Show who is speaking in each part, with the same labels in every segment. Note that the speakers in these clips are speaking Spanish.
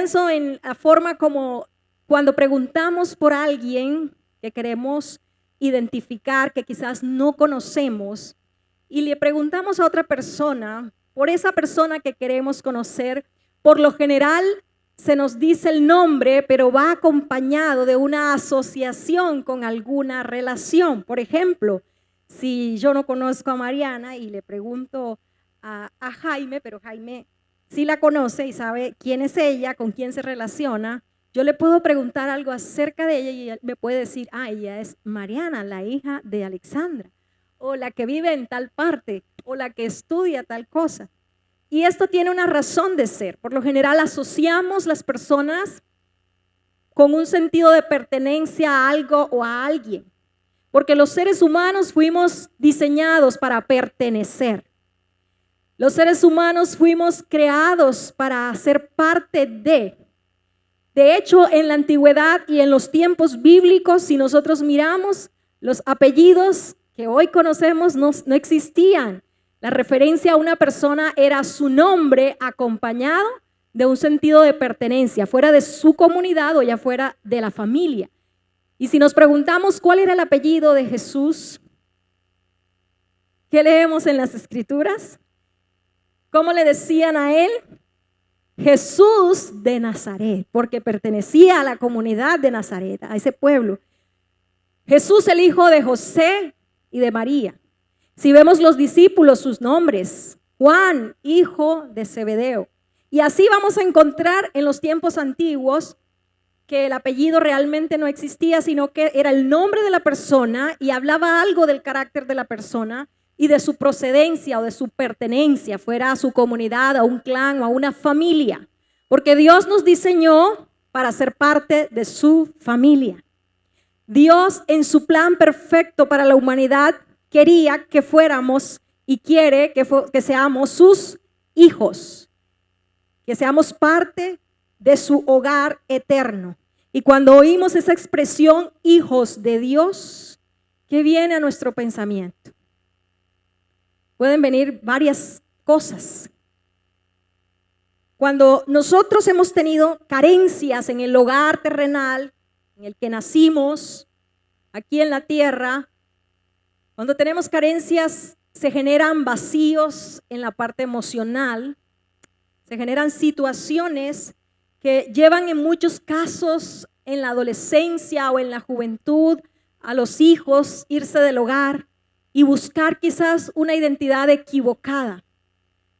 Speaker 1: pienso en la forma como cuando preguntamos por alguien que queremos identificar, que quizás no conocemos, y le preguntamos a otra persona, por esa persona que queremos conocer, por lo general se nos dice el nombre, pero va acompañado de una asociación con alguna relación. Por ejemplo, si yo no conozco a Mariana y le pregunto a Jaime, pero Jaime sí la conoce y sabe quién es ella, con quién se relaciona, yo le puedo preguntar algo acerca de ella y él me puede decir, ella es Mariana, la hija de Alexandra, o la que vive en tal parte, o la que estudia tal cosa. Y esto tiene una razón de ser. Por lo general asociamos las personas con un sentido de pertenencia a algo o a alguien, porque los seres humanos fuimos diseñados para pertenecer. Los seres humanos fuimos creados para ser parte de. De hecho, en la antigüedad y en los tiempos bíblicos, si nosotros miramos, los apellidos que hoy conocemos no existían. La referencia a una persona era su nombre acompañado de un sentido de pertenencia, fuera de su comunidad o ya fuera de la familia. Y si nos preguntamos cuál era el apellido de Jesús, ¿qué leemos en las Escrituras? ¿Cómo le decían a él? Jesús de Nazaret, porque pertenecía a la comunidad de Nazaret, a ese pueblo. Jesús, el hijo de José y de María. Si vemos los discípulos, sus nombres, Juan, hijo de Zebedeo. Y así vamos a encontrar en los tiempos antiguos que el apellido realmente no existía, sino que era el nombre de la persona y hablaba algo del carácter de la persona y de su procedencia o de su pertenencia, fuera a su comunidad, a un clan o a una familia. Porque Dios nos diseñó para ser parte de su familia. Dios, en su plan perfecto para la humanidad, quería que fuéramos y quiere que seamos sus hijos, que seamos parte de su hogar eterno. Y cuando oímos esa expresión, hijos de Dios, ¿qué viene a nuestro pensamiento? Pueden venir varias cosas. Cuando nosotros hemos tenido carencias en el hogar terrenal, en el que nacimos, aquí en la tierra, cuando tenemos carencias, se generan vacíos en la parte emocional, se generan situaciones que llevan en muchos casos en la adolescencia o en la juventud a los hijos irse del hogar y buscar quizás una identidad equivocada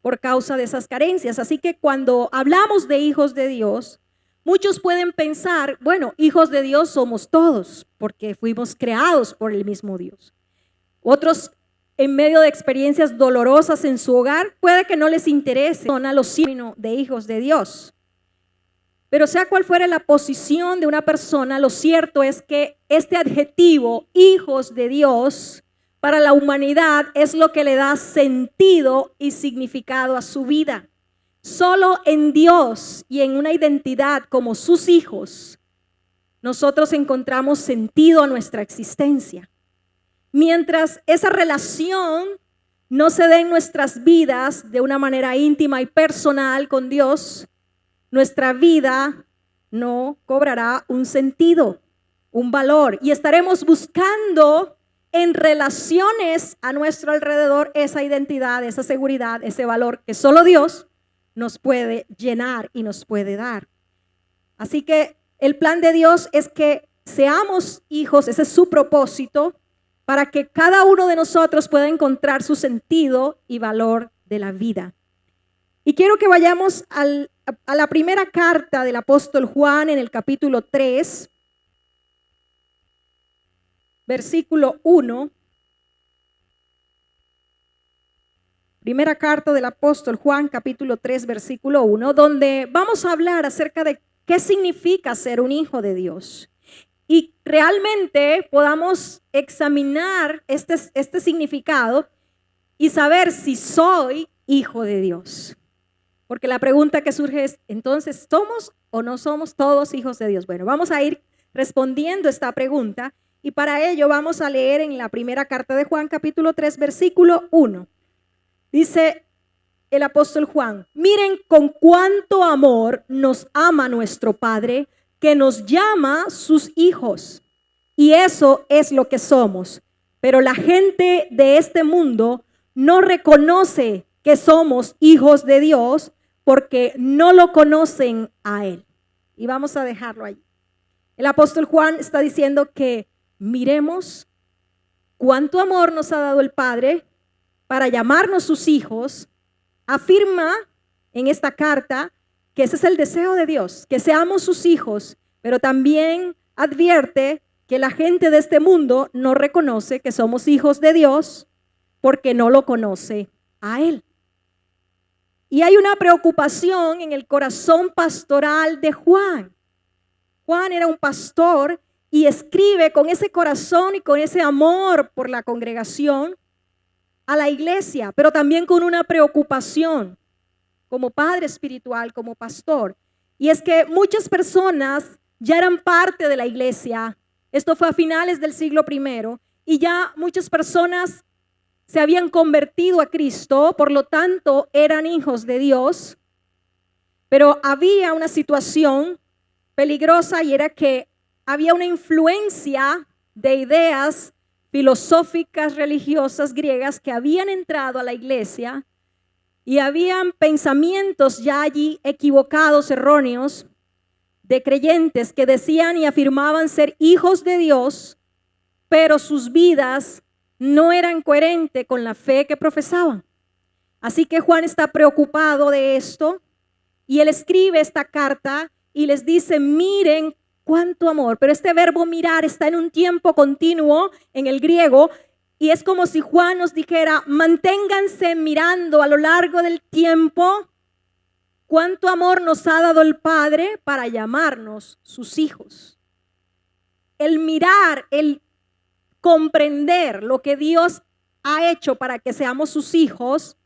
Speaker 1: por causa de esas carencias. Así que cuando hablamos de hijos de Dios, muchos pueden pensar, bueno, hijos de Dios somos todos, porque fuimos creados por el mismo Dios. Otros, en medio de experiencias dolorosas en su hogar, puede que no les interese a los signos de hijos de Dios. Pero sea cual fuera la posición de una persona, lo cierto es que este adjetivo, hijos de Dios, para la humanidad es lo que le da sentido y significado a su vida. Solo en Dios y en una identidad como sus hijos, nosotros encontramos sentido a nuestra existencia. Mientras esa relación no se dé en nuestras vidas de una manera íntima y personal con Dios, nuestra vida no cobrará un sentido, un valor, y estaremos buscando en relaciones a nuestro alrededor esa identidad, esa seguridad, ese valor que solo Dios nos puede llenar y nos puede dar. Así que el plan de Dios es que seamos hijos, ese es su propósito, para que cada uno de nosotros pueda encontrar su sentido y valor de la vida. Y quiero que vayamos a la primera carta del apóstol Juan en el capítulo 3, versículo 1. Primera carta del apóstol Juan, capítulo 3, versículo 1, donde vamos a hablar acerca de qué significa ser un hijo de Dios. Y realmente podamos examinar este significado y saber si soy hijo de Dios. Porque la pregunta que surge es, entonces, ¿somos o no somos todos hijos de Dios? Bueno, vamos a ir respondiendo esta pregunta y para ello vamos a leer en la primera carta de Juan, capítulo 3, versículo 1. Dice, el apóstol Juan, miren con cuánto amor nos ama nuestro Padre, que nos llama sus hijos. Y eso es lo que somos. Pero la gente de este mundo no reconoce que somos hijos de Dios porque no lo conocen a Él. Y vamos a dejarlo ahí. El apóstol Juan está diciendo que miremos cuánto amor nos ha dado el Padre para llamarnos sus hijos. Afirma en esta carta que ese es el deseo de Dios, que seamos sus hijos, pero también advierte que la gente de este mundo no reconoce que somos hijos de Dios porque no lo conoce a Él. Y hay una preocupación en el corazón pastoral de Juan. Juan era un pastor y escribe con ese corazón y con ese amor por la congregación a la iglesia, pero también con una preocupación como padre espiritual, como pastor. Y es que muchas personas ya eran parte de la iglesia. Esto fue a finales del siglo I y ya muchas personas se habían convertido a Cristo, por lo tanto eran hijos de Dios. Pero había una situación peligrosa y era que había una influencia de ideas filosóficas religiosas griegas que habían entrado a la iglesia y habían pensamientos ya allí equivocados, erróneos, de creyentes que decían y afirmaban ser hijos de Dios, pero sus vidas no eran coherentes con la fe que profesaban. Así que Juan está preocupado de esto y él escribe esta carta y les dice, miren cuánto amor. Pero este verbo mirar está en un tiempo continuo en el griego y es como si Juan nos dijera, manténganse mirando a lo largo del tiempo cuánto amor nos ha dado el Padre para llamarnos sus hijos. El mirar, el comprender lo que Dios ha hecho para que seamos sus hijos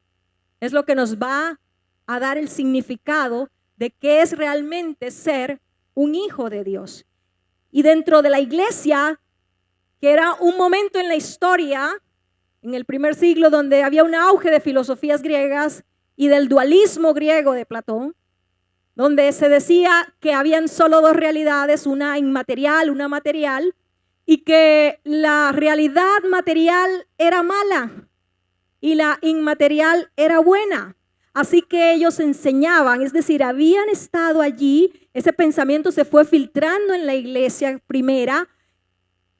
Speaker 1: es lo que nos va a dar el significado de qué es realmente ser un hijo de Dios. Y dentro de la iglesia, que era un momento en la historia, en el primer siglo, donde había un auge de filosofías griegas y del dualismo griego de Platón, donde se decía que habían solo dos realidades, una inmaterial, una material, y que la realidad material era mala y la inmaterial era buena. Así que ellos enseñaban, es decir, habían estado allí, ese pensamiento se fue filtrando en la iglesia primera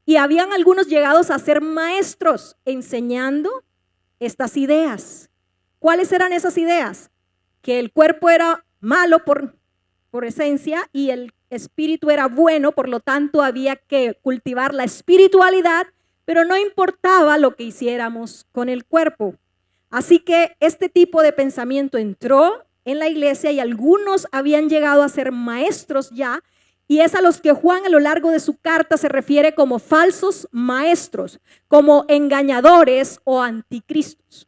Speaker 1: y habían algunos llegados a ser maestros enseñando estas ideas. ¿Cuáles eran esas ideas? Que el cuerpo era malo por esencia y el espíritu era bueno, por lo tanto había que cultivar la espiritualidad, pero no importaba lo que hiciéramos con el cuerpo. Así que este tipo de pensamiento entró en la iglesia y algunos habían llegado a ser maestros ya, y es a los que Juan a lo largo de su carta se refiere como falsos maestros, como engañadores o anticristos.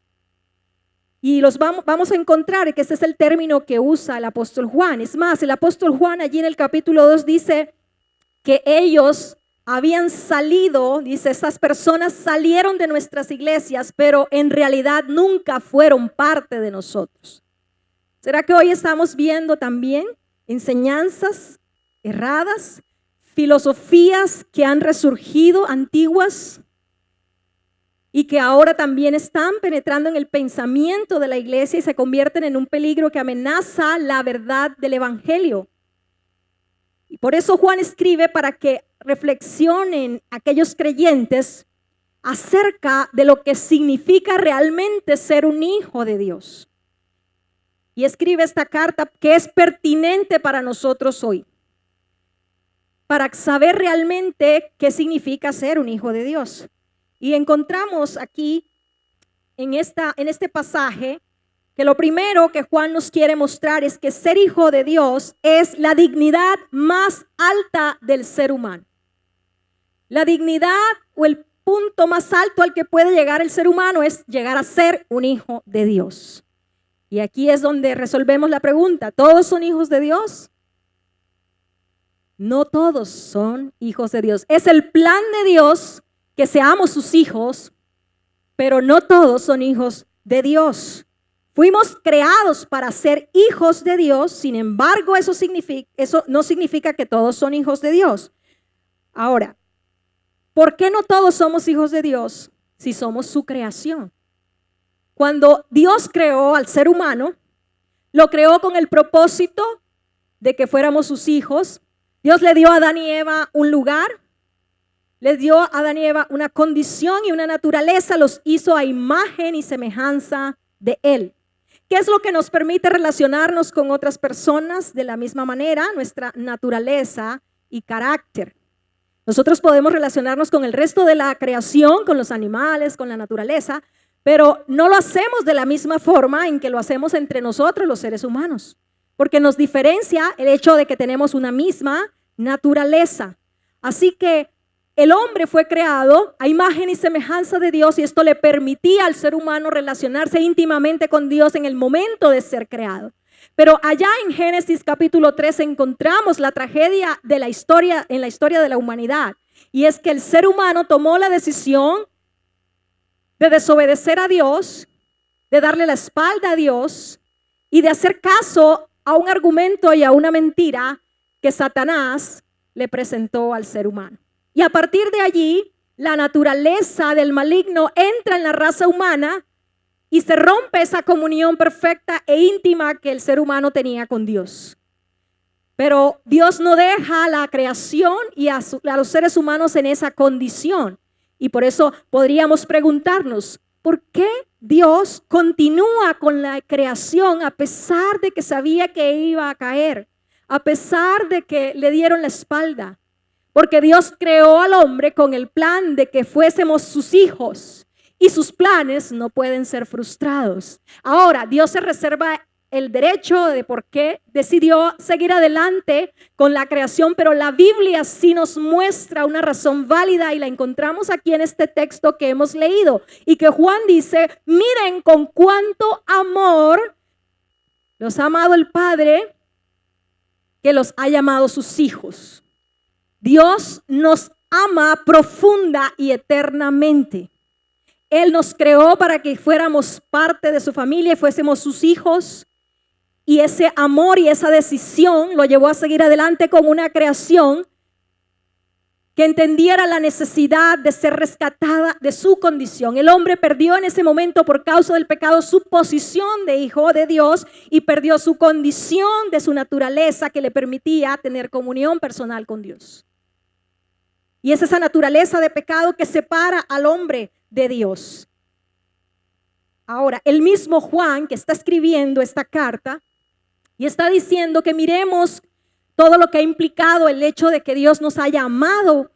Speaker 1: Y los vamos a encontrar que este es el término que usa el apóstol Juan. Es más, el apóstol Juan allí en el capítulo 2 dice que ellos habían salido, dice, estas personas salieron de nuestras iglesias, pero en realidad nunca fueron parte de nosotros. ¿Será que hoy estamos viendo también enseñanzas erradas, filosofías que han resurgido antiguas y que ahora también están penetrando en el pensamiento de la iglesia y se convierten en un peligro que amenaza la verdad del evangelio? Y por eso Juan escribe para que reflexionen aquellos creyentes acerca de lo que significa realmente ser un hijo de Dios. Y escribe esta carta que es pertinente para nosotros hoy, para saber realmente qué significa ser un hijo de Dios. Y encontramos aquí en este pasaje que lo primero que Juan nos quiere mostrar es que ser hijo de Dios es la dignidad más alta del ser humano. La dignidad o el punto más alto al que puede llegar el ser humano es llegar a ser un hijo de Dios. Y aquí es donde resolvemos la pregunta, ¿todos son hijos de Dios? No todos son hijos de Dios. Es el plan de Dios que seamos sus hijos, pero no todos son hijos de Dios. Fuimos creados para ser hijos de Dios, sin embargo, eso no significa que todos son hijos de Dios. Ahora, ¿por qué no todos somos hijos de Dios si somos su creación? Cuando Dios creó al ser humano, lo creó con el propósito de que fuéramos sus hijos. Dios le dio a Adán y Eva un lugar, les dio a Adán y Eva una condición y una naturaleza, los hizo a imagen y semejanza de Él. ¿Qué es lo que nos permite relacionarnos con otras personas de la misma manera? Nuestra naturaleza y carácter. Nosotros podemos relacionarnos con el resto de la creación, con los animales, con la naturaleza, pero no lo hacemos de la misma forma en que lo hacemos entre nosotros los seres humanos, porque nos diferencia el hecho de que tenemos una misma naturaleza. Así que el hombre fue creado a imagen y semejanza de Dios y esto le permitía al ser humano relacionarse íntimamente con Dios en el momento de ser creado. Pero allá en Génesis capítulo 3 encontramos la tragedia de la historia, en la historia de la humanidad. Y es que el ser humano tomó la decisión de desobedecer a Dios, de darle la espalda a Dios y de hacer caso a un argumento y a una mentira que Satanás le presentó al ser humano. Y a partir de allí, la naturaleza del maligno entra en la raza humana y se rompe esa comunión perfecta e íntima que el ser humano tenía con Dios. Pero Dios no deja la creación y a los seres humanos en esa condición. Y por eso podríamos preguntarnos, ¿por qué Dios continúa con la creación a pesar de que sabía que iba a caer? A pesar de que le dieron la espalda. Porque Dios creó al hombre con el plan de que fuésemos sus hijos y sus planes no pueden ser frustrados. Ahora, Dios se reserva el derecho de por qué decidió seguir adelante con la creación, pero la Biblia sí nos muestra una razón válida y la encontramos aquí en este texto que hemos leído y que Juan dice, miren con cuánto amor los ha amado el Padre que los ha llamado sus hijos. Dios nos ama profunda y eternamente. Él nos creó para que fuéramos parte de su familia y fuésemos sus hijos. Y ese amor y esa decisión lo llevó a seguir adelante con una creación que entendiera la necesidad de ser rescatada de su condición. El hombre perdió en ese momento por causa del pecado su posición de hijo de Dios y perdió su condición de su naturaleza que le permitía tener comunión personal con Dios. Y es esa naturaleza de pecado que separa al hombre de Dios. Ahora, el mismo Juan que está escribiendo esta carta y está diciendo que miremos todo lo que ha implicado el hecho de que Dios nos haya amado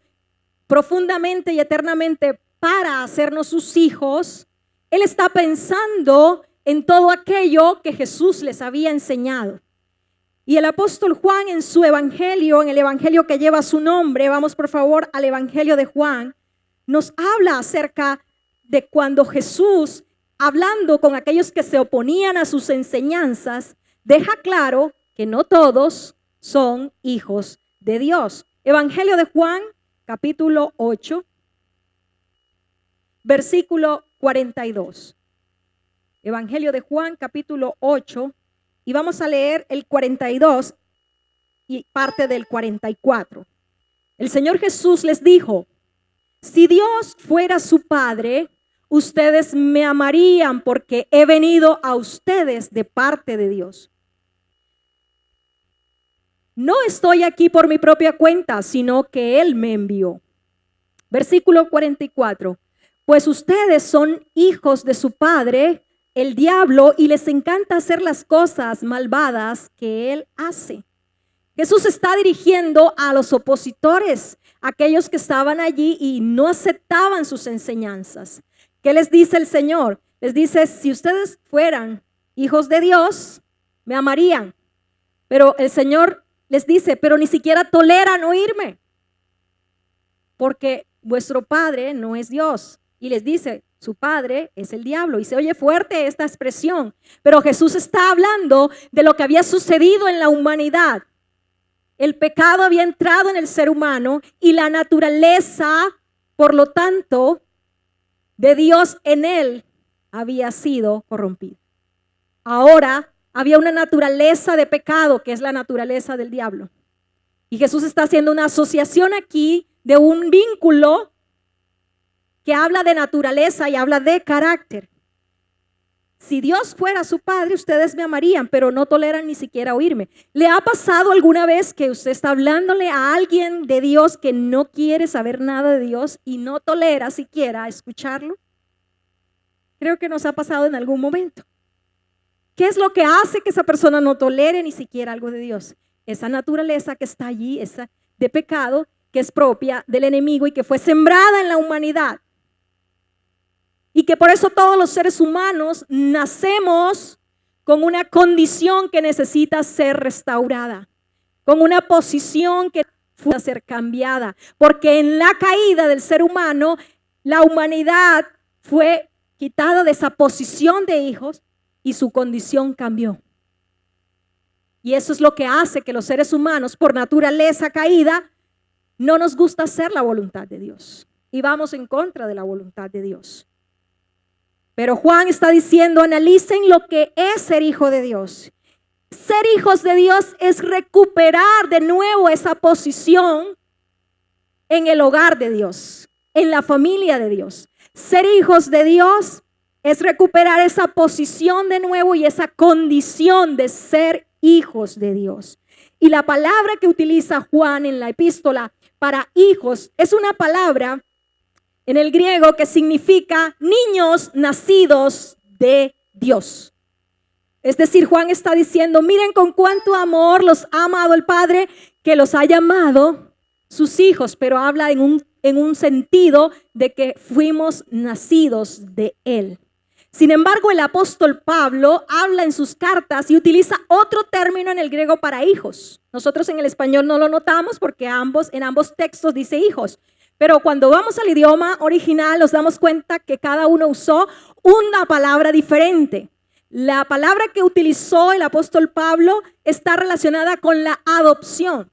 Speaker 1: profundamente y eternamente para hacernos sus hijos. Él está pensando en todo aquello que Jesús les había enseñado. Y el apóstol Juan en su evangelio, en el evangelio que lleva su nombre, vamos por favor al evangelio de Juan, nos habla acerca de cuando Jesús, hablando con aquellos que se oponían a sus enseñanzas, deja claro que no todos son hijos de Dios. Evangelio de Juan, capítulo 8, versículo 42. Evangelio de Juan, capítulo 8, y vamos a leer el 42 y parte del 44. El Señor Jesús les dijo, si Dios fuera su Padre, ustedes me amarían porque he venido a ustedes de parte de Dios. No estoy aquí por mi propia cuenta, sino que Él me envió. Versículo 44. Pues ustedes son hijos de su padre, el diablo, y les encanta hacer las cosas malvadas que él hace. Jesús está dirigiendo a los opositores, aquellos que estaban allí y no aceptaban sus enseñanzas. ¿Qué les dice el Señor? Les dice, si ustedes fueran hijos de Dios, me amarían. Pero el Señor les dice, pero ni siquiera toleran oírme, porque vuestro padre no es Dios. Y les dice, su padre es el diablo. Y se oye fuerte esta expresión, pero Jesús está hablando de lo que había sucedido en la humanidad. El pecado había entrado en el ser humano y la naturaleza, por lo tanto, de Dios en él había sido corrompida. Ahora había una naturaleza de pecado, que es la naturaleza del diablo. Y Jesús está haciendo una asociación aquí de un vínculo que habla de naturaleza y habla de carácter. Si Dios fuera su padre, ustedes me amarían, pero no toleran ni siquiera oírme. ¿Le ha pasado alguna vez que usted está hablándole a alguien de Dios que no quiere saber nada de Dios y no tolera siquiera escucharlo? Creo que nos ha pasado en algún momento. ¿Qué es lo que hace que esa persona no tolere ni siquiera algo de Dios? Esa naturaleza que está allí, esa de pecado, que es propia del enemigo y que fue sembrada en la humanidad. Y que por eso todos los seres humanos nacemos con una condición que necesita ser restaurada, con una posición que necesita ser cambiada. Porque en la caída del ser humano, la humanidad fue quitada de esa posición de hijos y su condición cambió. Y eso es lo que hace que los seres humanos, por naturaleza caída, no nos gusta hacer la voluntad de Dios. Y vamos en contra de la voluntad de Dios. Pero Juan está diciendo, analicen lo que es ser hijo de Dios. Ser hijos de Dios es recuperar de nuevo esa posición en el hogar de Dios, en la familia de Dios. Ser hijos de Dios es recuperar esa posición de nuevo y esa condición de ser hijos de Dios. Y la palabra que utiliza Juan en la epístola para hijos es una palabra en el griego que significa niños nacidos de Dios. Es decir, Juan está diciendo, miren con cuánto amor los ha amado el Padre, que los ha llamado sus hijos, pero habla en un sentido de que fuimos nacidos de Él. Sin embargo, el apóstol Pablo habla en sus cartas y utiliza otro término en el griego para hijos. Nosotros en el español no lo notamos porque en ambos textos dice hijos. Pero cuando vamos al idioma original nos damos cuenta que cada uno usó una palabra diferente. La palabra que utilizó el apóstol Pablo está relacionada con la adopción.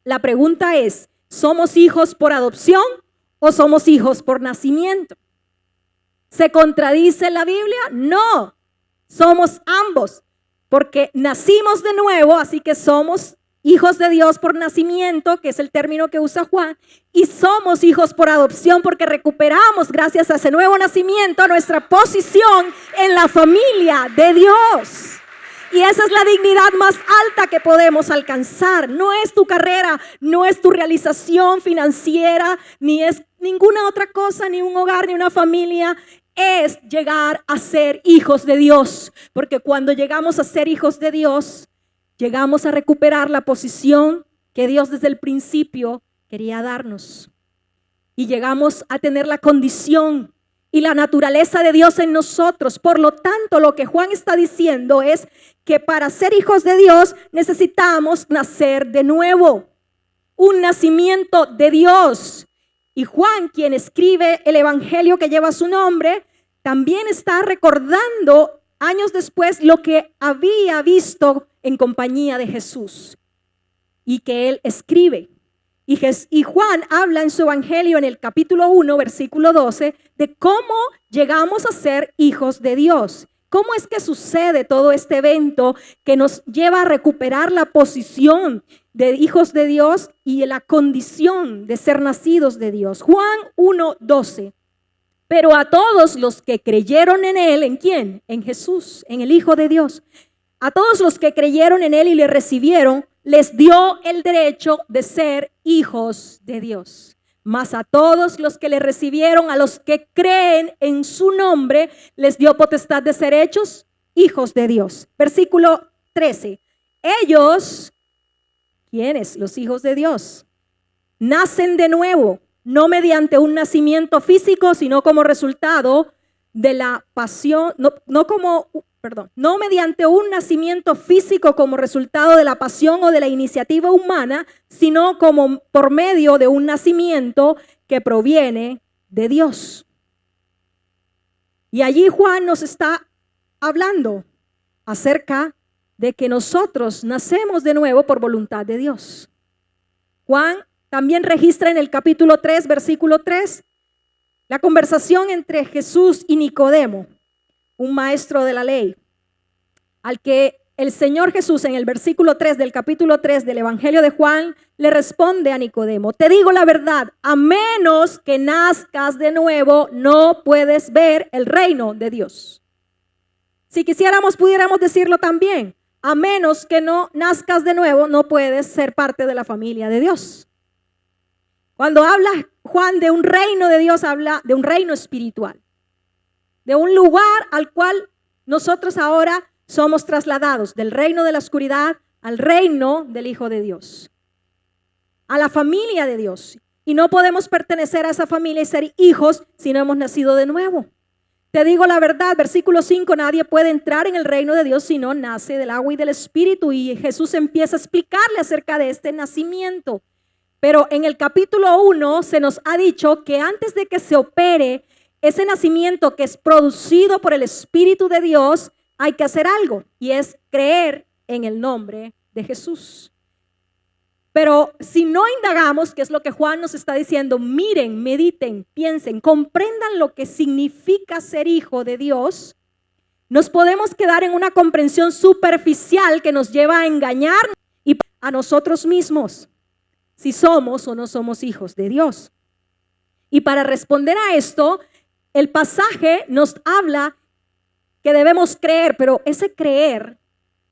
Speaker 1: La pregunta es, ¿somos hijos por adopción o somos hijos por nacimiento? ¿Se contradice la Biblia? No, somos ambos, porque nacimos de nuevo, así que somos hijos de Dios por nacimiento, que es el término que usa Juan, y somos hijos por adopción porque recuperamos, gracias a ese nuevo nacimiento, nuestra posición en la familia de Dios. Y esa es la dignidad más alta que podemos alcanzar. No es tu carrera, no es tu realización financiera, ni es ninguna otra cosa, ni un hogar, ni una familia. Es llegar a ser hijos de Dios. Porque cuando llegamos a ser hijos de Dios, llegamos a recuperar la posición que Dios desde el principio quería darnos. Y llegamos a tener la condición y la naturaleza de Dios en nosotros. Por lo tanto, lo que Juan está diciendo es que para ser hijos de Dios necesitamos nacer de nuevo. Un nacimiento de Dios. Y Juan, quien escribe el evangelio que lleva su nombre, también está recordando años después lo que había visto en compañía de Jesús y que él escribe. Y Juan habla en su evangelio en el capítulo 1, versículo 12, de cómo llegamos a ser hijos de Dios. ¿Cómo es que sucede todo este evento que nos lleva a recuperar la posición de hijos de Dios y la condición de ser nacidos de Dios? Juan 1, 12. Pero a todos los que creyeron en Él, ¿en quién? En Jesús, en el Hijo de Dios. A todos los que creyeron en Él y le recibieron, les dio el derecho de ser hijos de Dios. Mas a todos los que le recibieron, a los que creen en su nombre, les dio potestad de ser hechos hijos de Dios. Versículo 13. Ellos, ¿quiénes? Los hijos de Dios, nacen de nuevo, no mediante un nacimiento físico, sino como resultado de la pasión, no mediante un nacimiento físico como resultado de la pasión o de la iniciativa humana, sino como por medio de un nacimiento que proviene de Dios. Y allí Juan nos está hablando acerca de que nosotros nacemos de nuevo por voluntad de Dios. Juan también registra en el capítulo 3, versículo 3, la conversación entre Jesús y Nicodemo, un maestro de la ley. al que el Señor Jesús en el versículo 3 del capítulo 3 del Evangelio de Juan le responde a Nicodemo: te digo la verdad, a menos que nazcas de nuevo, no puedes ver el reino de Dios. Si quisiéramos, pudiéramos decirlo también: a menos que no nazcas de nuevo, no puedes ser parte de la familia de Dios. Cuando habla Juan de un reino de Dios, habla de un reino espiritual, de un lugar al cual nosotros ahora somos trasladados, del reino de la oscuridad al reino del Hijo de Dios, a la familia de Dios. Y no podemos pertenecer a esa familia y ser hijos si no hemos nacido de nuevo. Te digo la verdad, versículo 5, nadie puede entrar en el reino de Dios si no nace del agua y del Espíritu. Y Jesús empieza a explicarle acerca de este nacimiento. Pero en el capítulo 1 se nos ha dicho que antes de que se opere ese nacimiento que es producido por el Espíritu de Dios, hay que hacer algo, y es creer en el nombre de Jesús. Pero si no indagamos, que es lo que Juan nos está diciendo, miren, mediten, piensen, comprendan lo que significa ser hijo de Dios, nos podemos quedar en una comprensión superficial que nos lleva a engañarnos y a nosotros mismos, si somos o no somos hijos de Dios. Y para responder a esto, el pasaje nos habla que debemos creer, pero ese creer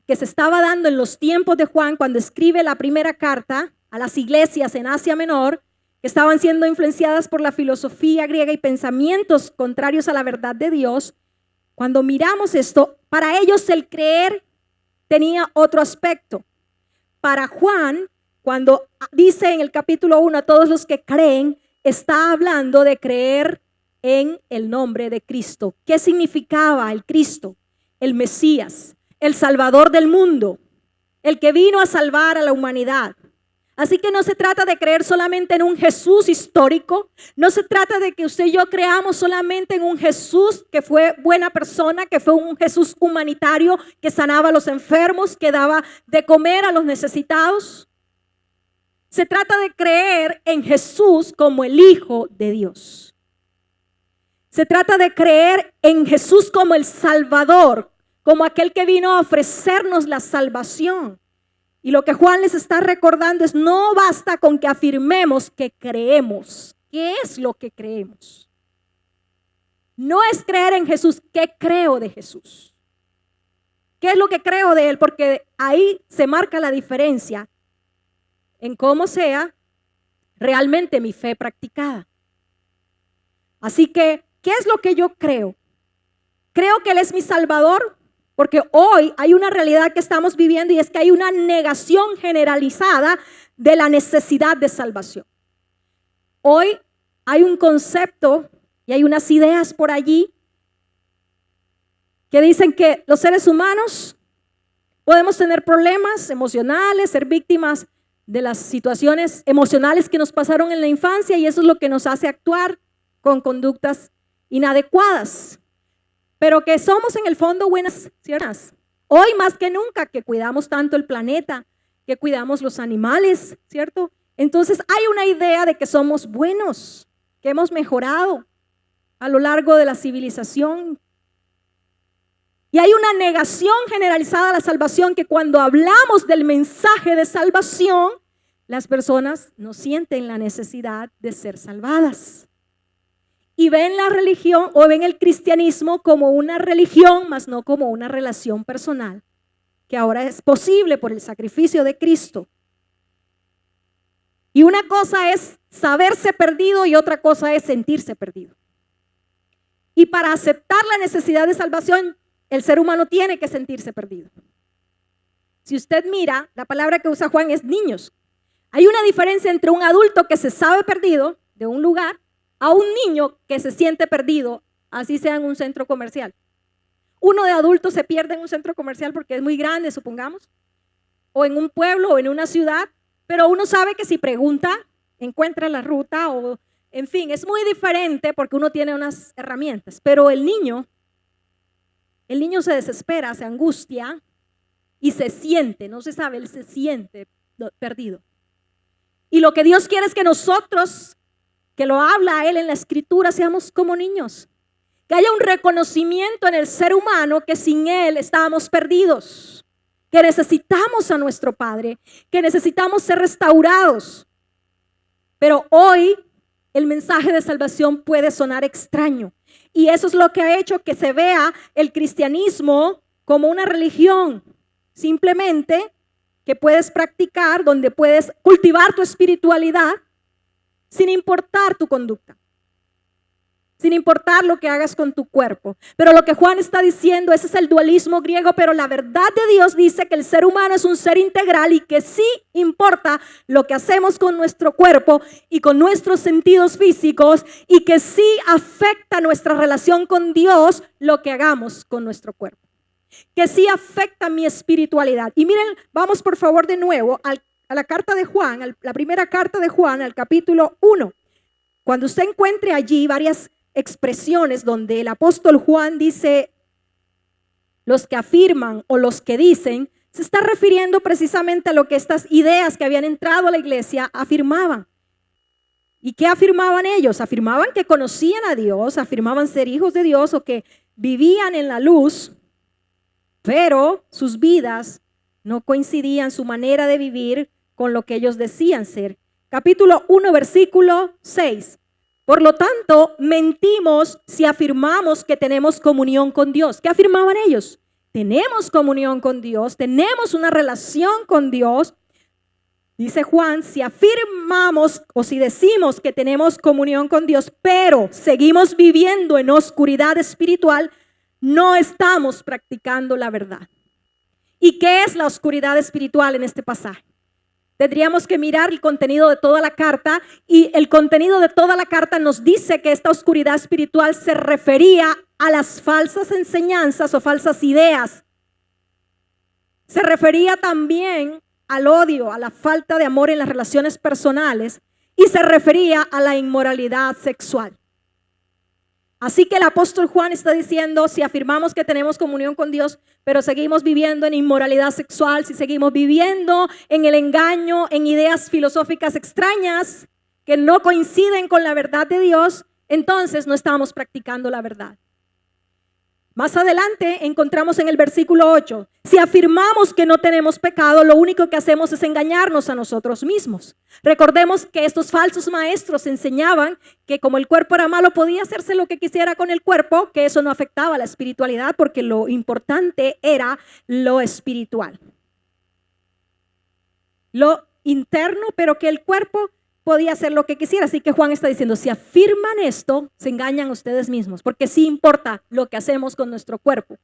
Speaker 1: que se estaba dando en los tiempos de Juan cuando escribe la primera carta a las iglesias en Asia Menor, que estaban siendo influenciadas por la filosofía griega y pensamientos contrarios a la verdad de Dios, cuando miramos esto, para ellos el creer tenía otro aspecto. Para Juan, cuando dice en el capítulo 1 a todos los que creen, está hablando de creer en el nombre de Cristo. ¿Qué significaba el Cristo? El Mesías, el Salvador del mundo, el que vino a salvar a la humanidad. Así que no se trata de creer solamente en un Jesús histórico, no se trata de que usted y yo creamos solamente en un Jesús que fue buena persona, que fue un Jesús humanitario, que sanaba a los enfermos, que daba de comer a los necesitados. Se trata de creer en Jesús como el Hijo de Dios. Se trata de creer en Jesús como el Salvador, como aquel que vino a ofrecernos la salvación. Y lo que Juan les está recordando es: no basta con que afirmemos que creemos. ¿Qué es lo que creemos? No es creer en Jesús. ¿Qué creo de Jesús? ¿Qué es lo que creo de Él? Porque ahí se marca la diferencia en cómo sea realmente mi fe practicada. Así que, ¿qué es lo que yo creo? Creo que Él es mi Salvador, porque hoy hay una realidad que estamos viviendo y es que hay una negación generalizada de la necesidad de salvación. Hoy hay un concepto y hay unas ideas por allí que dicen que los seres humanos podemos tener problemas emocionales, ser víctimas de las situaciones emocionales que nos pasaron en la infancia, y eso es lo que nos hace actuar con conductas inadecuadas, pero que somos en el fondo buenas personas. Hoy más que nunca que cuidamos tanto el planeta, que cuidamos los animales, ¿cierto? Entonces hay una idea de que somos buenos, que hemos mejorado a lo largo de la civilización. Y hay una negación generalizada a la salvación, que cuando hablamos del mensaje de salvación, las personas no sienten la necesidad de ser salvadas. Y ven la religión o ven el cristianismo como una religión, más no como una relación personal, que ahora es posible por el sacrificio de Cristo. Y una cosa es saberse perdido y otra cosa es sentirse perdido. Y para aceptar la necesidad de salvación, el ser humano tiene que sentirse perdido. Si usted mira, la palabra que usa Juan es niños. Hay una diferencia entre un adulto que se sabe perdido de un lugar a un niño que se siente perdido, así sea en un centro comercial. Uno de adultos se pierde en un centro comercial porque es muy grande, supongamos, o en un pueblo o en una ciudad, pero uno sabe que si pregunta, encuentra la ruta, o en fin, es muy diferente porque uno tiene unas herramientas. Pero el niño se desespera, se angustia y se siente, no se sabe, él se siente perdido. Y lo que Dios quiere es que nosotros, que lo habla a Él en la Escritura, seamos como niños, que haya un reconocimiento en el ser humano que sin Él estábamos perdidos, que necesitamos a nuestro Padre, que necesitamos ser restaurados. Pero hoy el mensaje de salvación puede sonar extraño. Y eso es lo que ha hecho que se vea el cristianismo como una religión, simplemente que puedes practicar, donde puedes cultivar tu espiritualidad sin importar tu conducta, sin importar lo que hagas con tu cuerpo. Pero lo que Juan está diciendo, ese es el dualismo griego, pero la verdad de Dios dice que el ser humano es un ser integral y que sí importa lo que hacemos con nuestro cuerpo y con nuestros sentidos físicos, y que sí afecta nuestra relación con Dios lo que hagamos con nuestro cuerpo, que sí afecta mi espiritualidad. Y miren, vamos por favor de nuevo a la carta de Juan, la primera carta de Juan, al capítulo 1. Cuando usted encuentre allí varias expresiones donde el apóstol Juan dice los que afirman o los que dicen, se está refiriendo precisamente a lo que estas ideas que habían entrado a la iglesia afirmaban. ¿Y qué afirmaban ellos? Afirmaban que conocían a Dios, afirmaban ser hijos de Dios o que vivían en la luz, pero sus vidas no coincidían, su manera de vivir, con lo que ellos decían ser. Capítulo 1, versículo 6. Por lo tanto, mentimos si afirmamos que tenemos comunión con Dios. ¿Qué afirmaban ellos? Tenemos comunión con Dios, tenemos una relación con Dios. Dice Juan, si afirmamos o si decimos que tenemos comunión con Dios, pero seguimos viviendo en oscuridad espiritual, no estamos practicando la verdad. ¿Y qué es la oscuridad espiritual en este pasaje? Tendríamos que mirar el contenido de toda la carta, y el contenido de toda la carta nos dice que esta oscuridad espiritual se refería a las falsas enseñanzas o falsas ideas. Se refería también al odio, a la falta de amor en las relaciones personales, y se refería a la inmoralidad sexual. Así que el apóstol Juan está diciendo, si afirmamos que tenemos comunión con Dios, pero seguimos viviendo en inmoralidad sexual, si seguimos viviendo en el engaño, en ideas filosóficas extrañas que no coinciden con la verdad de Dios, entonces no estamos practicando la verdad. Más adelante encontramos en el versículo 8, si afirmamos que no tenemos pecado, lo único que hacemos es engañarnos a nosotros mismos. Recordemos que estos falsos maestros enseñaban que como el cuerpo era malo, podía hacerse lo que quisiera con el cuerpo, que eso no afectaba la espiritualidad, porque lo importante era lo espiritual. Lo interno, pero que el cuerpo podía hacer lo que quisiera. Así que Juan está diciendo, si afirman esto, se engañan ustedes mismos, porque sí importa lo que hacemos con nuestro cuerpo.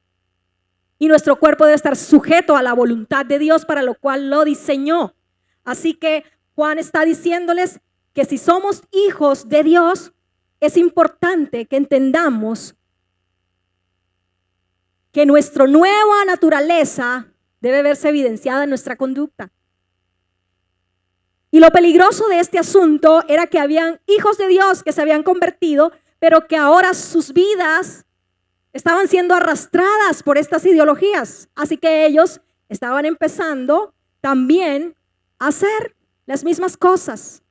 Speaker 1: Y nuestro cuerpo debe estar sujeto a la voluntad de Dios, para lo cual lo diseñó. Así que Juan está diciéndoles que si somos hijos de Dios, es importante que entendamos que nuestra nueva naturaleza debe verse evidenciada en nuestra conducta. Y lo peligroso de este asunto era que habían hijos de Dios que se habían convertido, pero que ahora sus vidas estaban siendo arrastradas por estas ideologías. Así que ellos estaban empezando también a hacer las mismas cosas.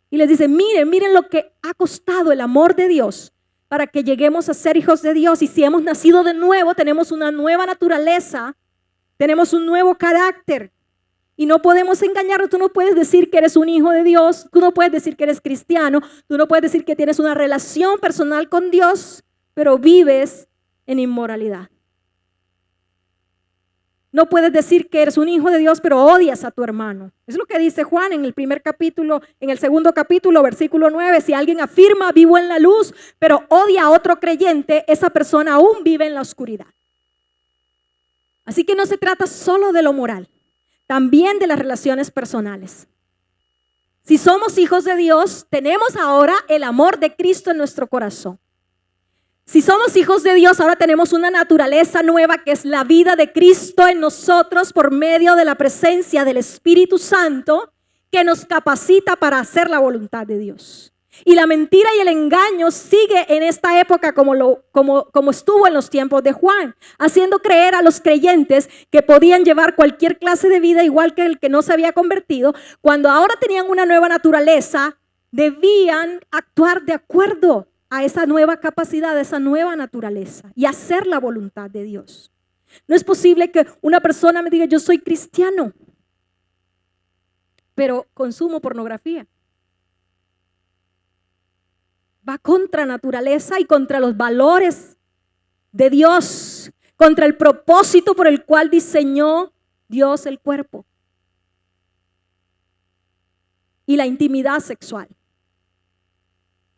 Speaker 1: Y les dice, miren lo que ha costado el amor de Dios para que lleguemos a ser hijos de Dios. Y si hemos nacido de nuevo, tenemos una nueva naturaleza, tenemos un nuevo carácter. Y no podemos engañarnos. Tú no puedes decir que eres un hijo de Dios, tú no puedes decir que eres cristiano, tú no puedes decir que tienes una relación personal con Dios, pero vives en inmoralidad. No puedes decir que eres un hijo de Dios, pero odias a tu hermano. Es lo que dice Juan en el primer capítulo, en el segundo capítulo, versículo 9. Si alguien afirma, vivo en la luz, pero odia a otro creyente, esa persona aún vive en la oscuridad. Así que no se trata solo de lo moral, también de las relaciones personales. Si somos hijos de Dios, tenemos ahora el amor de Cristo en nuestro corazón. Si somos hijos de Dios, ahora tenemos una naturaleza nueva, que es la vida de Cristo en nosotros por medio de la presencia del Espíritu Santo, que nos capacita para hacer la voluntad de Dios. Y la mentira y el engaño sigue en esta época como estuvo en los tiempos de Juan, haciendo creer a los creyentes que podían llevar cualquier clase de vida igual que el que no se había convertido, cuando ahora tenían una nueva naturaleza, debían actuar de acuerdo a esa nueva capacidad, a esa nueva naturaleza y hacer la voluntad de Dios. No es posible que una persona me diga, yo soy cristiano, pero consumo pornografía. Va contra naturaleza y contra los valores de Dios, contra el propósito por el cual diseñó Dios el cuerpo y la intimidad sexual.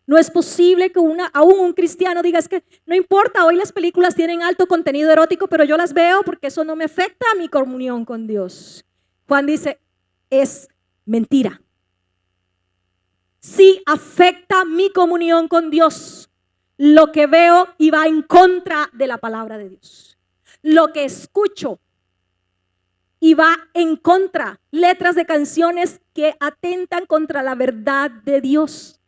Speaker 1: No es posible que aún un cristiano diga, es que no importa, hoy las películas tienen alto contenido erótico, pero yo las veo porque eso no me afecta a mi comunión con Dios. Juan dice, es mentira. Sí afecta mi comunión con Dios. Lo que veo y va en contra de la palabra de Dios. Lo que escucho y va en contra, letras de canciones que atentan contra la verdad de Dios.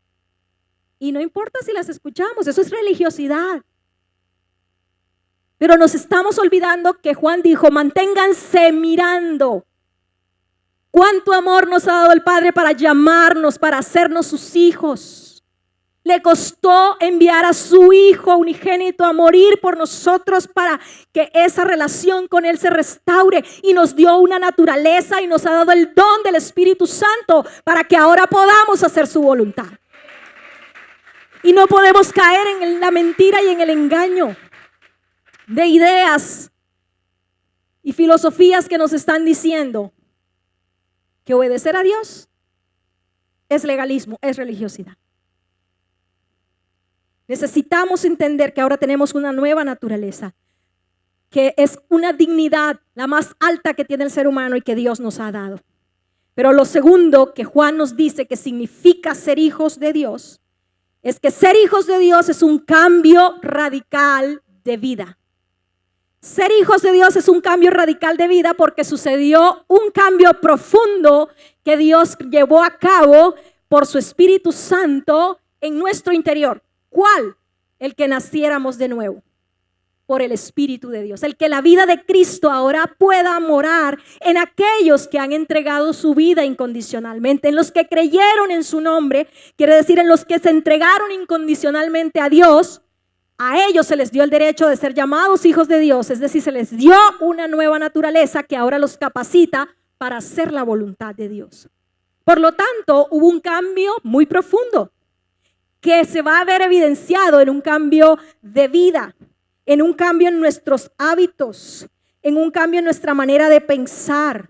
Speaker 1: Y no importa si las escuchamos, eso es religiosidad. Pero nos estamos olvidando que Juan dijo, manténganse mirando. Cuánto amor nos ha dado el Padre para llamarnos, para hacernos sus hijos. Le costó enviar a su Hijo unigénito a morir por nosotros para que esa relación con Él se restaure. Y nos dio una naturaleza y nos ha dado el don del Espíritu Santo para que ahora podamos hacer su voluntad. Y no podemos caer en la mentira y en el engaño de ideas y filosofías que nos están diciendo que obedecer a Dios es legalismo, es religiosidad. Necesitamos entender que ahora tenemos una nueva naturaleza, que es una dignidad la más alta que tiene el ser humano y que Dios nos ha dado. Pero lo segundo que Juan nos dice que significa ser hijos de Dios, es que ser hijos de Dios es un cambio radical de vida. Ser hijos de Dios es un cambio radical de vida porque sucedió un cambio profundo que Dios llevó a cabo por su Espíritu Santo en nuestro interior. ¿Cuál? El que naciéramos de nuevo por el Espíritu de Dios. El que la vida de Cristo ahora pueda morar en aquellos que han entregado su vida incondicionalmente, en los que creyeron en su nombre, quiere decir en los que se entregaron incondicionalmente a Dios. A ellos se les dio el derecho de ser llamados hijos de Dios, es decir, se les dio una nueva naturaleza que ahora los capacita para hacer la voluntad de Dios. Por lo tanto, hubo un cambio muy profundo que se va a ver evidenciado en un cambio de vida, en un cambio en nuestros hábitos, en un cambio en nuestra manera de pensar.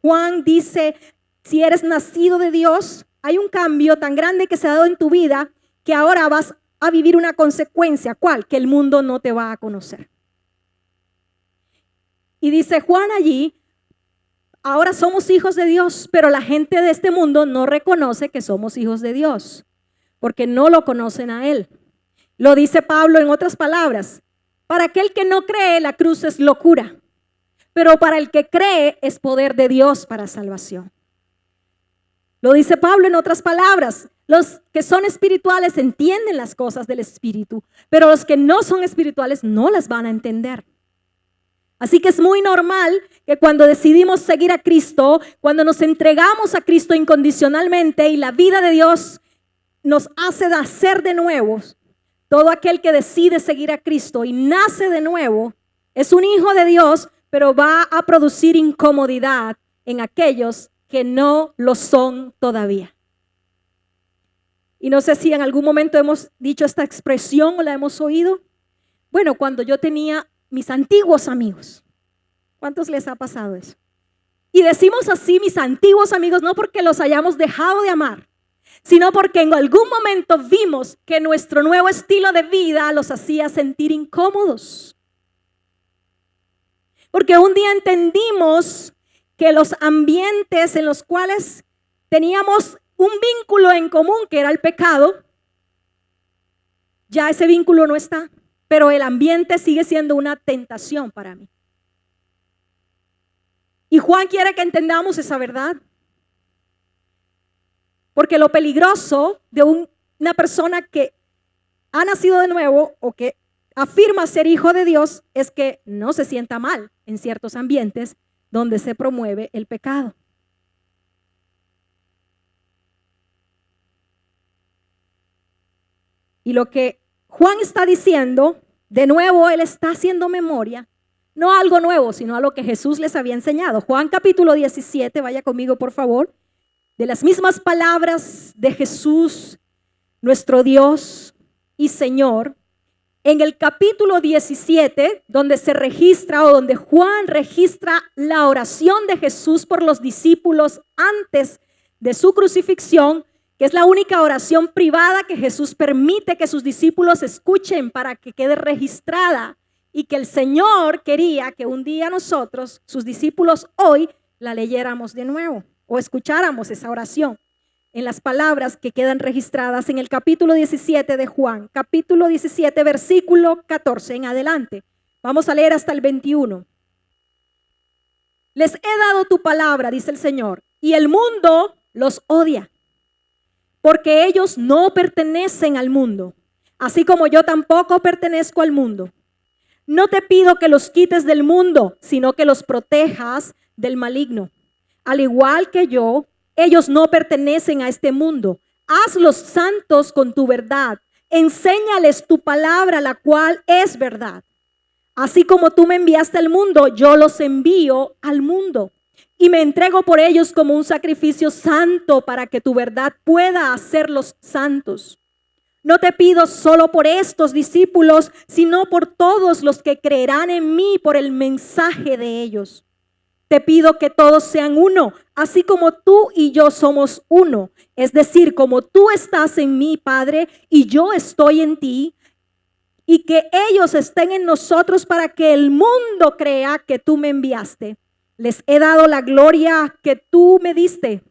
Speaker 1: Juan dice, si eres nacido de Dios, hay un cambio tan grande que se ha dado en tu vida que ahora vas a vivir una consecuencia. ¿Cuál? Que el mundo no te va a conocer. Y dice Juan allí, ahora somos hijos de Dios, pero la gente de este mundo no reconoce que somos hijos de Dios, porque no lo conocen a Él. Lo dice Pablo en otras palabras, para aquel que no cree, la cruz es locura, pero para el que cree es poder de Dios para salvación. Lo dice Pablo en otras palabras, los que son espirituales entienden las cosas del Espíritu, pero los que no son espirituales no las van a entender. Así que es muy normal que cuando decidimos seguir a Cristo, cuando nos entregamos a Cristo incondicionalmente y la vida de Dios nos hace nacer de nuevo, todo aquel que decide seguir a Cristo y nace de nuevo es un hijo de Dios, pero va a producir incomodidad en aquellos que no lo son todavía. Y no sé si en algún momento hemos dicho esta expresión o la hemos oído. Bueno, cuando yo tenía mis antiguos amigos. ¿Cuántos les ha pasado eso? Y decimos así, mis antiguos amigos, no porque los hayamos dejado de amar, sino porque en algún momento vimos que nuestro nuevo estilo de vida los hacía sentir incómodos. Porque un día entendimos que los ambientes en los cuales teníamos un vínculo en común, que era el pecado, ya ese vínculo no está, pero el ambiente sigue siendo una tentación para mí. Y Juan quiere que entendamos esa verdad. Porque lo peligroso de una persona que ha nacido de nuevo o que afirma ser hijo de Dios es que no se sienta mal en ciertos ambientes donde se promueve el pecado. Y lo que Juan está diciendo, de nuevo, él está haciendo memoria, no algo nuevo, sino a lo que Jesús les había enseñado. Juan capítulo 17, vaya conmigo por favor, de las mismas palabras de Jesús, nuestro Dios y Señor. En el capítulo 17, donde se registra o donde Juan registra la oración de Jesús por los discípulos antes de su crucifixión, que es la única oración privada que Jesús permite que sus discípulos escuchen para que quede registrada, y que el Señor quería que un día nosotros, sus discípulos, hoy la leyéramos de nuevo o escucháramos esa oración en las palabras que quedan registradas en el capítulo 17 de Juan, capítulo 17, versículo 14 en adelante. Vamos a leer hasta el 21. Les he dado tu palabra, dice el Señor, y el mundo los odia, porque ellos no pertenecen al mundo, así como yo tampoco pertenezco al mundo. No te pido que los quites del mundo, sino que los protejas del maligno. Al igual que yo, ellos no pertenecen a este mundo. Hazlos santos con tu verdad. Enséñales tu palabra, la cual es verdad. Así como tú me enviaste al mundo, yo los envío al mundo. Y me entrego por ellos como un sacrificio santo para que tu verdad pueda hacerlos santos. No te pido solo por estos discípulos, sino por todos los que creerán en mí por el mensaje de ellos. Te pido que todos sean uno, así como tú y yo somos uno. Es decir, como tú estás en mí, Padre, y yo estoy en ti, y que ellos estén en nosotros para que el mundo crea que tú me enviaste. Les he dado la gloria que tú me diste,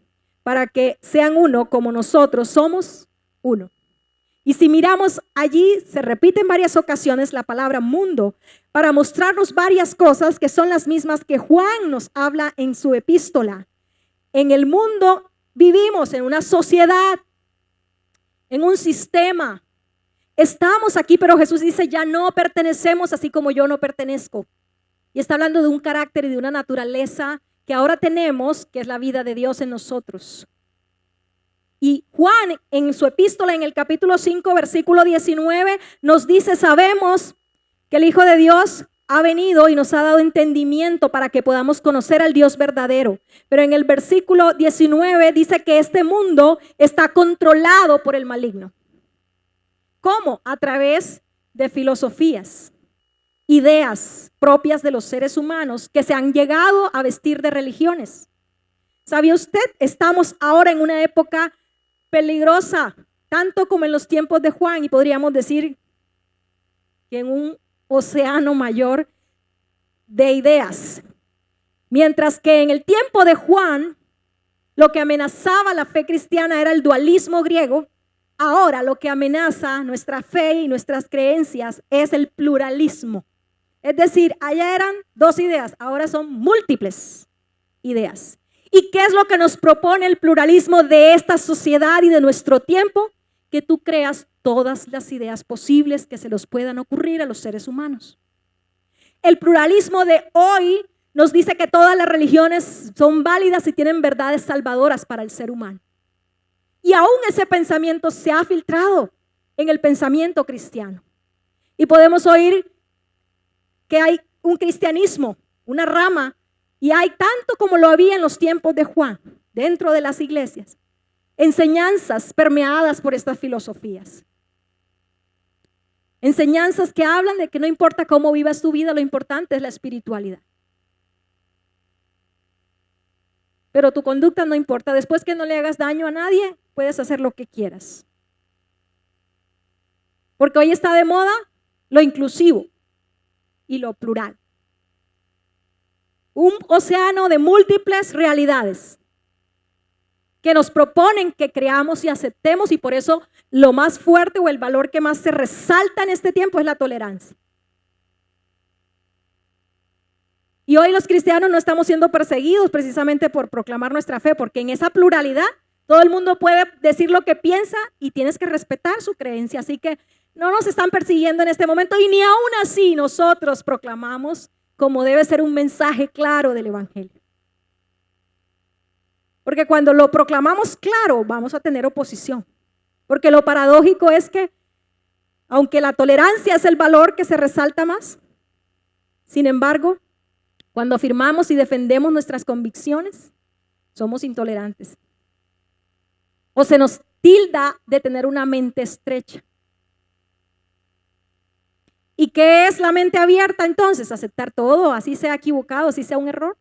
Speaker 1: para que sean uno como nosotros somos uno. Y si miramos allí, se repite en varias ocasiones la palabra mundo para mostrarnos varias cosas que son las mismas que Juan nos habla en su epístola. En el mundo vivimos en una sociedad, en un sistema. Estamos aquí, pero Jesús dice, ya no pertenecemos así como yo no pertenezco. Y está hablando de un carácter y de una naturaleza que ahora tenemos, que es la vida de Dios en nosotros. Y Juan en su epístola en el capítulo 5 versículo 19 nos dice, sabemos que el Hijo de Dios ha venido y nos ha dado entendimiento para que podamos conocer al Dios verdadero. Pero en el versículo 19 dice que este mundo está controlado por el maligno. ¿Cómo? A través de filosofías, ideas propias de los seres humanos que se han llegado a vestir de religiones. ¿Sabía usted? Estamos ahora en una época peligrosa, tanto como en los tiempos de Juan, y podríamos decir que en un océano mayor de ideas. Mientras que en el tiempo de Juan, lo que amenazaba la fe cristiana era el dualismo griego, ahora lo que amenaza nuestra fe y nuestras creencias es el pluralismo. Es decir, allá eran dos ideas, ahora son múltiples ideas. ¿Y qué es lo que nos propone el pluralismo de esta sociedad y de nuestro tiempo? Que tú creas todas las ideas posibles que se los puedan ocurrir a los seres humanos. El pluralismo de hoy nos dice que todas las religiones son válidas y tienen verdades salvadoras para el ser humano. Y aún ese pensamiento se ha filtrado en el pensamiento cristiano. Y podemos oír que hay un cristianismo, una rama, y hay tanto como lo había en los tiempos de Juan, dentro de las iglesias, enseñanzas permeadas por estas filosofías. Enseñanzas que hablan de que no importa cómo vivas tu vida, lo importante es la espiritualidad. Pero tu conducta no importa. Después que no le hagas daño a nadie, puedes hacer lo que quieras. Porque hoy está de moda lo inclusivo y lo plural. Un océano de múltiples realidades que nos proponen que creamos y aceptemos, y por eso lo más fuerte o el valor que más se resalta en este tiempo es la tolerancia. Y hoy los cristianos no estamos siendo perseguidos precisamente por proclamar nuestra fe, porque en esa pluralidad todo el mundo puede decir lo que piensa y tienes que respetar su creencia. Así que no nos están persiguiendo en este momento, y ni aún así nosotros proclamamos como debe ser un mensaje claro del evangelio. Porque cuando lo proclamamos claro, vamos a tener oposición. Porque lo paradójico es que aunque la tolerancia es el valor que se resalta más. Sin embargo, cuando afirmamos y defendemos nuestras convicciones, somos intolerantes. O se nos tilda de tener una mente estrecha. ¿Y qué es la mente abierta entonces? Aceptar todo, así sea equivocado, así sea un error.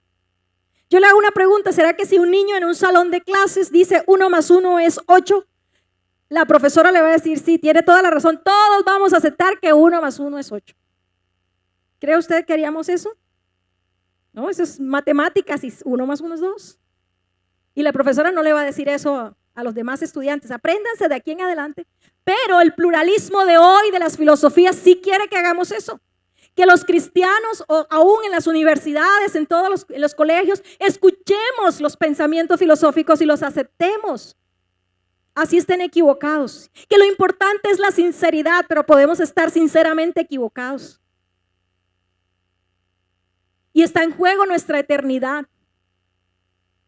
Speaker 1: Yo le hago una pregunta, ¿será que si un niño en un salón de clases dice 1 más 1 es 8? La profesora le va a decir, sí, tiene toda la razón, todos vamos a aceptar que 1 más 1 es 8. ¿Cree usted que haríamos eso? No, eso es matemáticas y 1 más 1 es 2. Y la profesora no le va a decir eso a los demás estudiantes, apréndanse de aquí en adelante. Pero el pluralismo de hoy, de las filosofías, sí quiere que hagamos eso. Que los cristianos, o aún en las universidades, en todos los colegios, escuchemos los pensamientos filosóficos y los aceptemos. Así estén equivocados. Que lo importante es la sinceridad, pero podemos estar sinceramente equivocados. Y está en juego nuestra eternidad.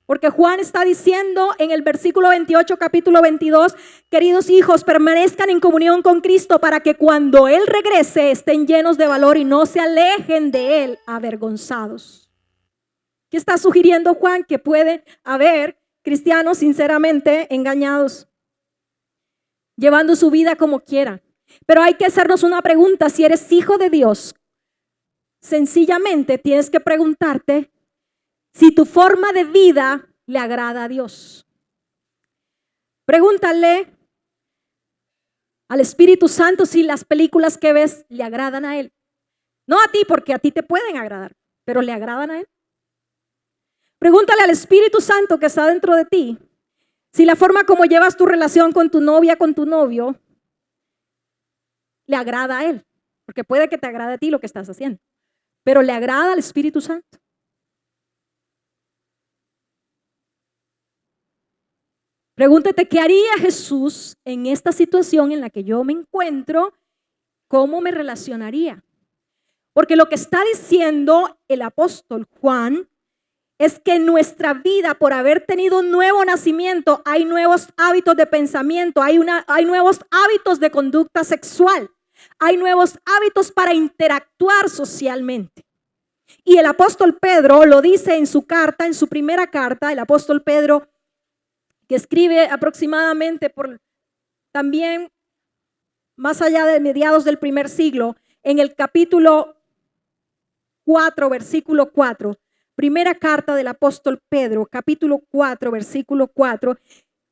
Speaker 1: Porque Juan está diciendo en el versículo 28, capítulo 22, queridos hijos, permanezcan en comunión con Cristo para que cuando Él regrese estén llenos de valor y no se alejen de Él avergonzados. ¿Qué está sugiriendo Juan? Que puede haber cristianos sinceramente engañados, llevando su vida como quieran. Pero hay que hacernos una pregunta, si eres hijo de Dios, sencillamente tienes que preguntarte si tu forma de vida le agrada a Dios. Pregúntale al Espíritu Santo si las películas que ves le agradan a Él. No a ti, porque a ti te pueden agradar, pero le agradan a Él. Pregúntale al Espíritu Santo que está dentro de ti si la forma como llevas tu relación con tu novia, con tu novio, le agrada a Él. Porque puede que te agrade a ti lo que estás haciendo, pero le agrada al Espíritu Santo. Pregúntate, ¿qué haría Jesús en esta situación en la que yo me encuentro? ¿Cómo me relacionaría? Porque lo que está diciendo el apóstol Juan es que en nuestra vida, por haber tenido un nuevo nacimiento, hay nuevos hábitos de pensamiento, hay nuevos hábitos de conducta sexual, hay nuevos hábitos para interactuar socialmente. Y el apóstol Pedro lo dice en su carta, en su primera carta, el apóstol Pedro, que escribe aproximadamente por también más allá de mediados del primer siglo, en el capítulo 4, versículo 4, primera carta del apóstol Pedro, capítulo 4, versículo 4,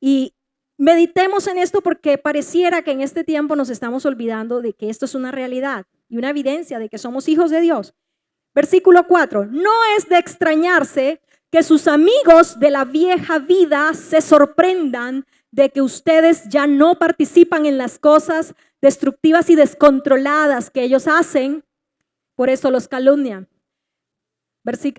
Speaker 1: y meditemos en esto porque pareciera que en este tiempo nos estamos olvidando de que esto es una realidad y una evidencia de que somos hijos de Dios. Versículo 4, no es de extrañarse que sus amigos de la vieja vida se sorprendan de que ustedes ya no participan en las cosas destructivas y descontroladas que ellos hacen, por eso los calumnian.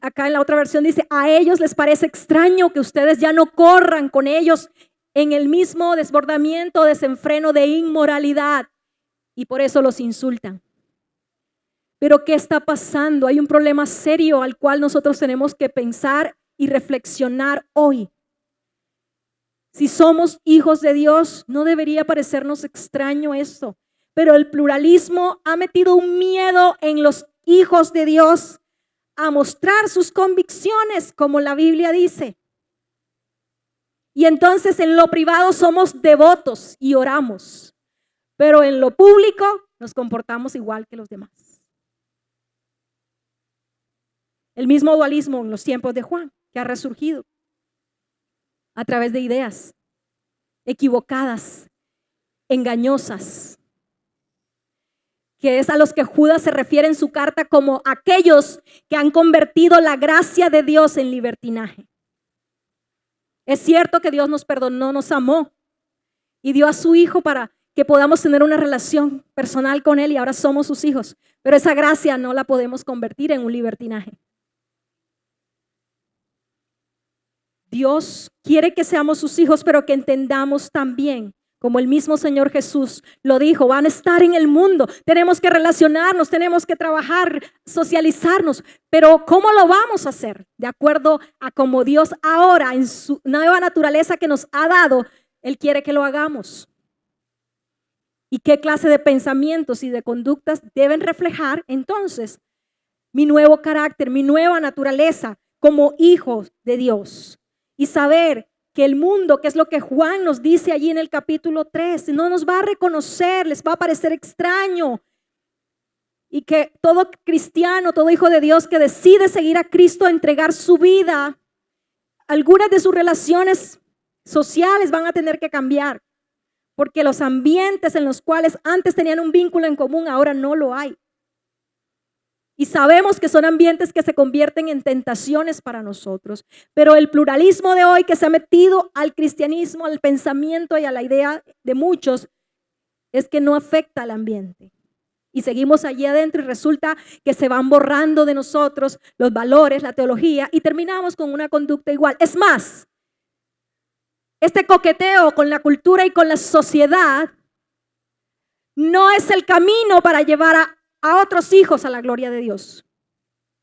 Speaker 1: Acá en la otra versión dice, a ellos les parece extraño que ustedes ya no corran con ellos en el mismo desbordamiento, desenfreno de inmoralidad, y por eso los insultan. Pero ¿qué está pasando? Hay un problema serio al cual nosotros tenemos que pensar y reflexionar hoy. Si somos hijos de Dios, no debería parecernos extraño esto, pero el pluralismo ha metido un miedo en los hijos de Dios a mostrar sus convicciones, como la Biblia dice. Y entonces en lo privado somos devotos y oramos, pero en lo público nos comportamos igual que los demás. El mismo dualismo en los tiempos de Juan, que ha resurgido a través de ideas equivocadas, engañosas, que es a los que Judas se refiere en su carta como aquellos que han convertido la gracia de Dios en libertinaje. Es cierto que Dios nos perdonó, nos amó y dio a su Hijo para que podamos tener una relación personal con Él y ahora somos sus hijos, pero esa gracia no la podemos convertir en un libertinaje. Dios quiere que seamos sus hijos, pero que entendamos también, como el mismo Señor Jesús lo dijo, van a estar en el mundo, tenemos que relacionarnos, tenemos que trabajar, socializarnos, pero ¿cómo lo vamos a hacer? De acuerdo a como Dios ahora en su nueva naturaleza que nos ha dado, Él quiere que lo hagamos. y qué clase de pensamientos y de conductas deben reflejar entonces mi nuevo carácter, mi nueva naturaleza como hijos de Dios. Y saber que el mundo, que es lo que Juan nos dice allí en el capítulo 3, no nos va a reconocer, les va a parecer extraño. Y que todo cristiano, todo hijo de Dios que decide seguir a Cristo, entregar su vida, algunas de sus relaciones sociales van a tener que cambiar. Porque los ambientes en los cuales antes tenían un vínculo en común, ahora no lo hay. Y sabemos que son ambientes que se convierten en tentaciones para nosotros. Pero el pluralismo de hoy que se ha metido al cristianismo, al pensamiento y a la idea de muchos, es que no afecta al ambiente. Y seguimos allí adentro y resulta que se van borrando de nosotros los valores, la teología, y terminamos con una conducta igual. Es más, este coqueteo con la cultura y con la sociedad no es el camino para llevar a otros hijos a la gloria de Dios.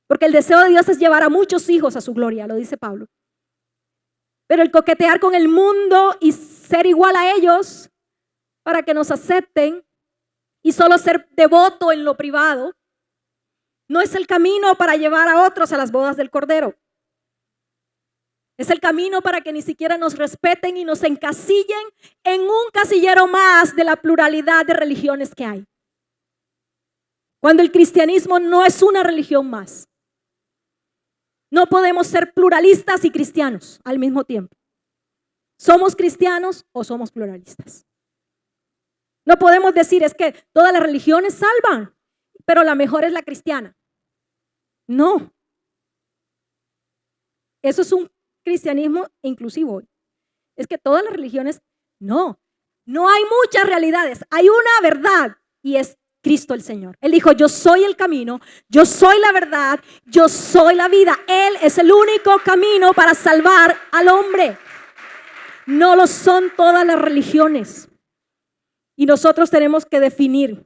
Speaker 1: Porque el deseo de Dios es llevar a muchos hijos a su gloria, lo dice Pablo. Pero el coquetear con el mundo y ser igual a ellos para que nos acepten y solo ser devoto en lo privado, no es el camino para llevar a otros a las bodas del Cordero. Es el camino para que ni siquiera nos respeten y nos encasillen en un casillero más de la pluralidad de religiones que hay. Cuando el cristianismo no es una religión más. No podemos ser pluralistas y cristianos al mismo tiempo. ¿Somos cristianos o somos pluralistas? No podemos decir es que todas las religiones salvan, pero la mejor es la cristiana. No. Eso es un cristianismo inclusivo. Es que todas las religiones, no. No hay muchas realidades. Hay una verdad y es Cristo el Señor. Él dijo, yo soy el camino, yo soy la verdad, yo soy la vida. Él es el único camino para salvar al hombre. No lo son todas las religiones. Y nosotros tenemos que definir,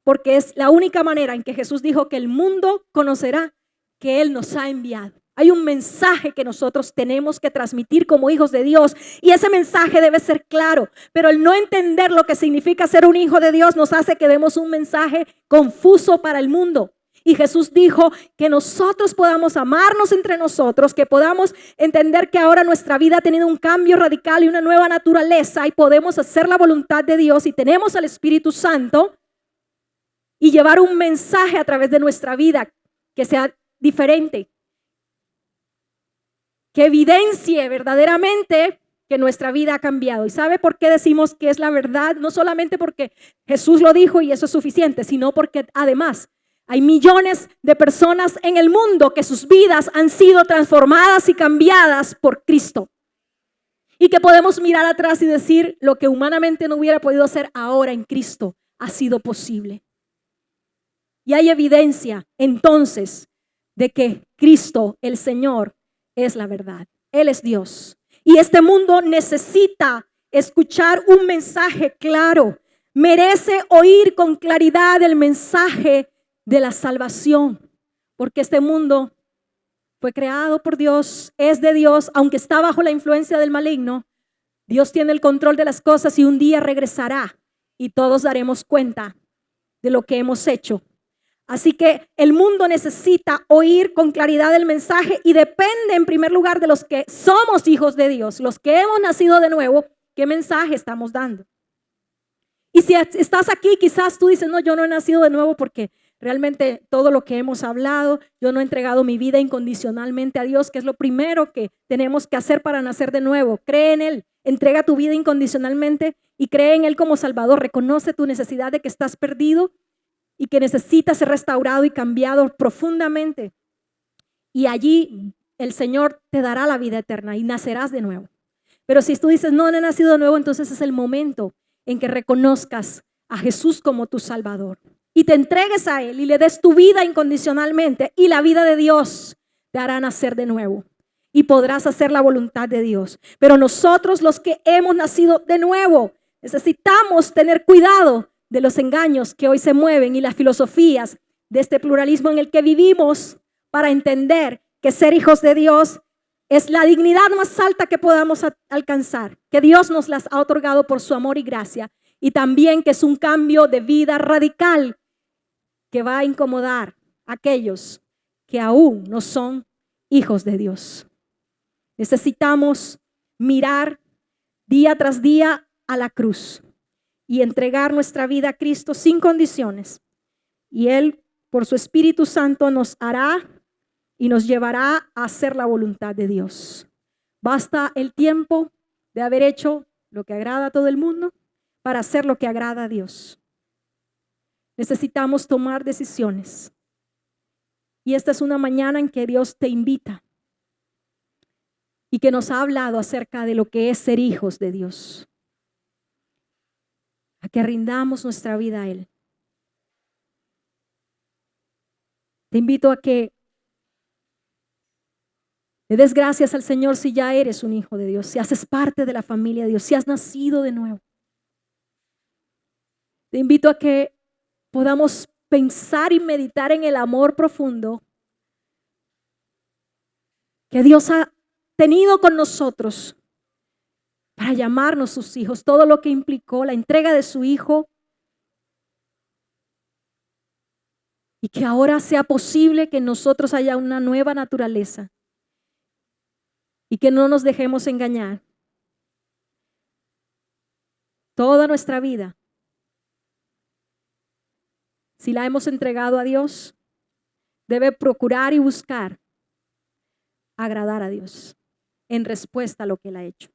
Speaker 1: porque es la única manera en que Jesús dijo que el mundo conocerá que Él nos ha enviado. Hay un mensaje que nosotros tenemos que transmitir como hijos de Dios y ese mensaje debe ser claro, pero el no entender lo que significa ser un hijo de Dios nos hace que demos un mensaje confuso para el mundo. Y Jesús dijo que nosotros podamos amarnos entre nosotros, que podamos entender que ahora nuestra vida ha tenido un cambio radical y una nueva naturaleza y podemos hacer la voluntad de Dios y tenemos al Espíritu Santo y llevar un mensaje a través de nuestra vida que sea diferente, que evidencie verdaderamente que nuestra vida ha cambiado. ¿Y sabe por qué decimos que es la verdad? No solamente porque Jesús lo dijo y eso es suficiente, sino porque además hay millones de personas en el mundo que sus vidas han sido transformadas y cambiadas por Cristo. Y que podemos mirar atrás y decir lo que humanamente no hubiera podido hacer ahora en Cristo ha sido posible. Y hay evidencia entonces de que Cristo, el Señor, es la verdad. Él es Dios. Y este mundo necesita escuchar un mensaje claro. Merece oír con claridad el mensaje de la salvación, porque este mundo fue creado por Dios, es de Dios, aunque está bajo la influencia del maligno. Dios tiene el control de las cosas y un día regresará y todos daremos cuenta de lo que hemos hecho. Así que el mundo necesita oír con claridad el mensaje y depende en primer lugar de los que somos hijos de Dios, los que hemos nacido de nuevo, qué mensaje estamos dando. Y si estás aquí, quizás tú dices, no, yo no he nacido de nuevo porque realmente todo lo que hemos hablado, yo no he entregado mi vida incondicionalmente a Dios, que es lo primero que tenemos que hacer para nacer de nuevo. Cree en Él, entrega tu vida incondicionalmente y cree en Él como Salvador. Reconoce tu necesidad de que estás perdido y que necesitas ser restaurado y cambiado profundamente. Y allí el Señor te dará la vida eterna y nacerás de nuevo. Pero si tú dices, no he nacido de nuevo, entonces es el momento en que reconozcas a Jesús como tu Salvador y te entregues a Él y le des tu vida incondicionalmente y la vida de Dios te hará nacer de nuevo y podrás hacer la voluntad de Dios. Pero nosotros los que hemos nacido de nuevo necesitamos tener cuidado de los engaños que hoy se mueven y las filosofías de este pluralismo en el que vivimos para entender que ser hijos de Dios es la dignidad más alta que podamos alcanzar, que Dios nos las ha otorgado por su amor y gracia y también que es un cambio de vida radical que va a incomodar a aquellos que aún no son hijos de Dios. Necesitamos mirar día tras día a la cruz y entregar nuestra vida a Cristo sin condiciones. Y Él, por su Espíritu Santo, nos hará y nos llevará a hacer la voluntad de Dios. Basta el tiempo de haber hecho lo que agrada a todo el mundo para hacer lo que agrada a Dios. Necesitamos tomar decisiones. Y esta es una mañana en que Dios te invita y que nos ha hablado acerca de lo que es ser hijos de Dios. A que rindamos nuestra vida a Él. Te invito a que le des gracias al Señor si ya eres un hijo de Dios, si haces parte de la familia de Dios, si has nacido de nuevo. Te invito a que podamos pensar y meditar en el amor profundo que Dios ha tenido con nosotros para llamarnos sus hijos, todo lo que implicó la entrega de su Hijo y que ahora sea posible que en nosotros haya una nueva naturaleza y que no nos dejemos engañar. Toda nuestra vida, si la hemos entregado a Dios, debe procurar y buscar agradar a Dios en respuesta a lo que Él ha hecho.